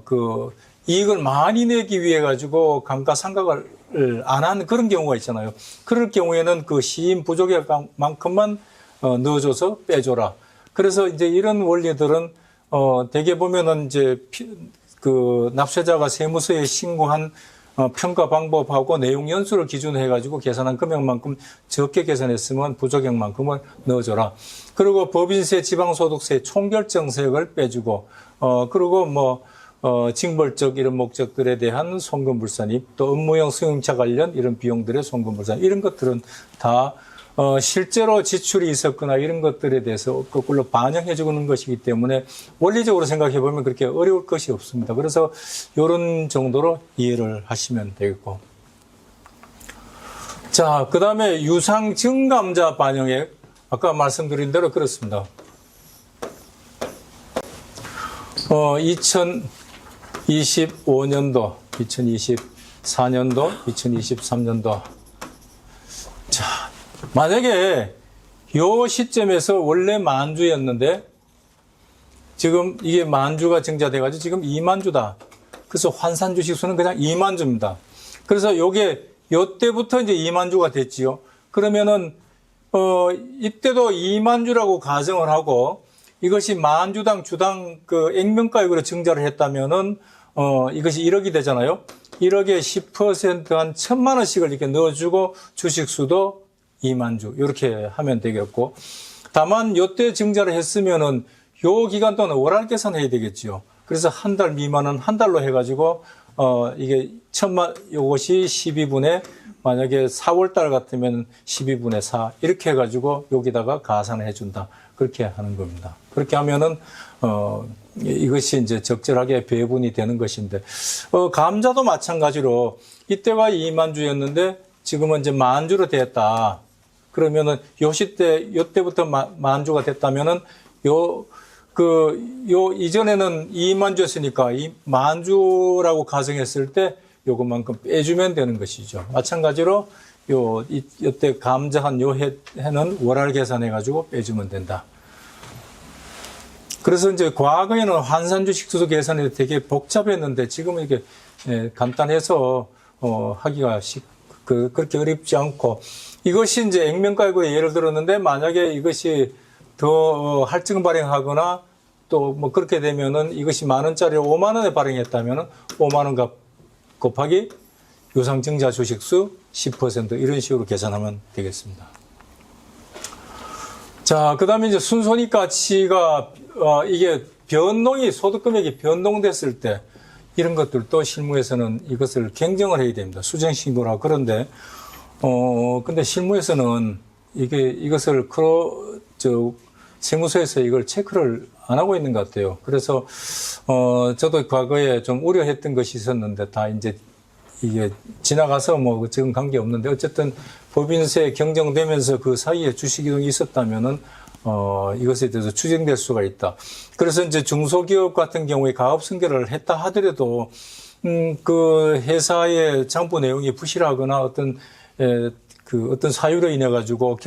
그 이익을 많이 내기 위해 가지고 감가상각을 안 하는 그런 경우가 있잖아요. 그럴 경우에는 그 시인 부족액만큼만 넣어줘서 빼줘라. 그래서 이제 이런 원리들은 대개 보면은 이제 그 납세자가 세무서에 신고한 평가 방법하고 내용 연수를 기준으로 해가지고 계산한 금액만큼 적게 계산했으면 부족액만큼을 넣어줘라. 그리고 법인세, 지방소득세, 총결정세액을 빼주고, 그리고 뭐 징벌적 이런 목적들에 대한 송금불산입, 또 업무용 승용차 관련 이런 비용들의 송금불산입, 이런 것들은 다 실제로 지출이 있었거나 이런 것들에 대해서 거꾸로 반영해 주는 것이기 때문에 원리적으로 생각해 보면 그렇게 어려울 것이 없습니다. 그래서 이런 정도로 이해를 하시면 되겠고. 자, 그 다음에 유상 증감자 반영액. 아까 말씀드린 대로 그렇습니다. 2025년도, 2024년도, 2023년도. 자, 만약에 요 시점에서 원래 만주였는데 지금 이게 만주가 증자돼가지고 지금 2만주다. 그래서 환산 주식수는 그냥 2만주입니다. 그래서 요게 요때부터 이제 2만주가 됐지요. 그러면은 이때도 2만주라고 가정을 하고 이것이 만주당 주당 그 액면가액으로 증자를 했다면은 이것이 1억이 되잖아요. 1억에 10% 한 1,000만 원씩을 이렇게 넣어주고 주식수도 2만주 이렇게 하면 되겠고, 다만 요때 증자를 했으면은 요 기간 동안 월할 계산해야 되겠죠. 그래서 한 달 미만은 한 달로 해가지고 이게 1,000만 요것이 12분의 만약에 4월 달 같으면 12분의 4 이렇게 해가지고 여기다가 가산을 해준다. 그렇게 하는 겁니다. 그렇게 하면은 이것이 이제 적절하게 배분이 되는 것인데, 감자도 마찬가지로 이때가 2만 주였는데 지금은 이제 만 주로 됐다. 그러면은 요 때부터 만 주가 됐다면은 요 이전에는 2만 주였으니까 이 만 주라고 가정했을 때 요것만큼 빼주면 되는 것이죠. 마찬가지로 이때 감자한 요 해는 월할 계산해가지고 빼주면 된다. 그래서 이제 과거에는 환산주식수도 계산이 되게 복잡했는데 지금은 이게 간단해서 하기가 그렇게 어렵지 않고, 이것이 이제 액면가액으로 예를 들었는데 만약에 이것이 더 할증 발행하거나 또 뭐 그렇게 되면은 이것이 10,000원짜리를 50,000원에 발행했다면은 50,000원 곱하기 유상증자 주식수 10% 이런 식으로 계산하면 되겠습니다. 자, 그 다음에 이제 순손익 가치가, 이게 소득 금액이 변동됐을 때, 이런 것들도 실무에서는 이것을 경정을 해야 됩니다. 수정신고라. 그런데, 근데 실무에서는 이것을 세무서에서 이걸 체크를 안 하고 있는 것 같아요. 그래서, 저도 과거에 좀 우려했던 것이 있었는데, 다 이제 이게 지나가서 뭐 지금 관계 없는데, 어쨌든 법인세 경정되면서 그 사이에 주식이동이 있었다면은, 이것에 대해서 추정될 수가 있다. 그래서 이제 중소기업 같은 경우에 가업 승계를 했다 하더라도, 그 회사의 장부 내용이 부실하거나 어떤 사유로 인해 가지고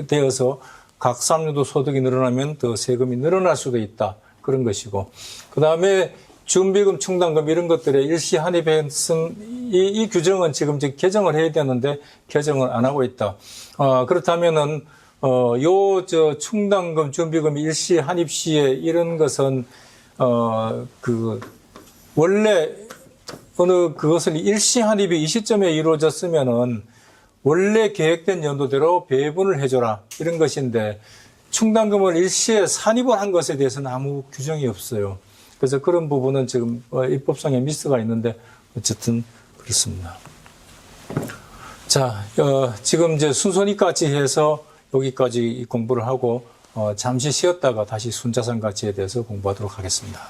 되어서 각산유도 소득이 늘어나면 더 세금이 늘어날 수도 있다. 그런 것이고. 그 다음에 준비금, 충당금 이런 것들에 일시 한입했음, 이 규정은 지금 개정을 해야 되는데 개정을 안 하고 있다. 그렇다면은, 충당금, 준비금 일시 한입 시에 이런 것은, 원래 그것을 일시 한입이 이 시점에 이루어졌으면은 원래 계획된 연도대로 배분을 해줘라. 이런 것인데 충당금을 일시에 산입을 한 것에 대해서는 아무 규정이 없어요. 그래서 그런 부분은 지금 입법상의 미스가 있는데 어쨌든 그렇습니다. 자, 지금 이제 순손익가치 해서 여기까지 공부를 하고 잠시 쉬었다가 다시 순자산가치에 대해서 공부하도록 하겠습니다.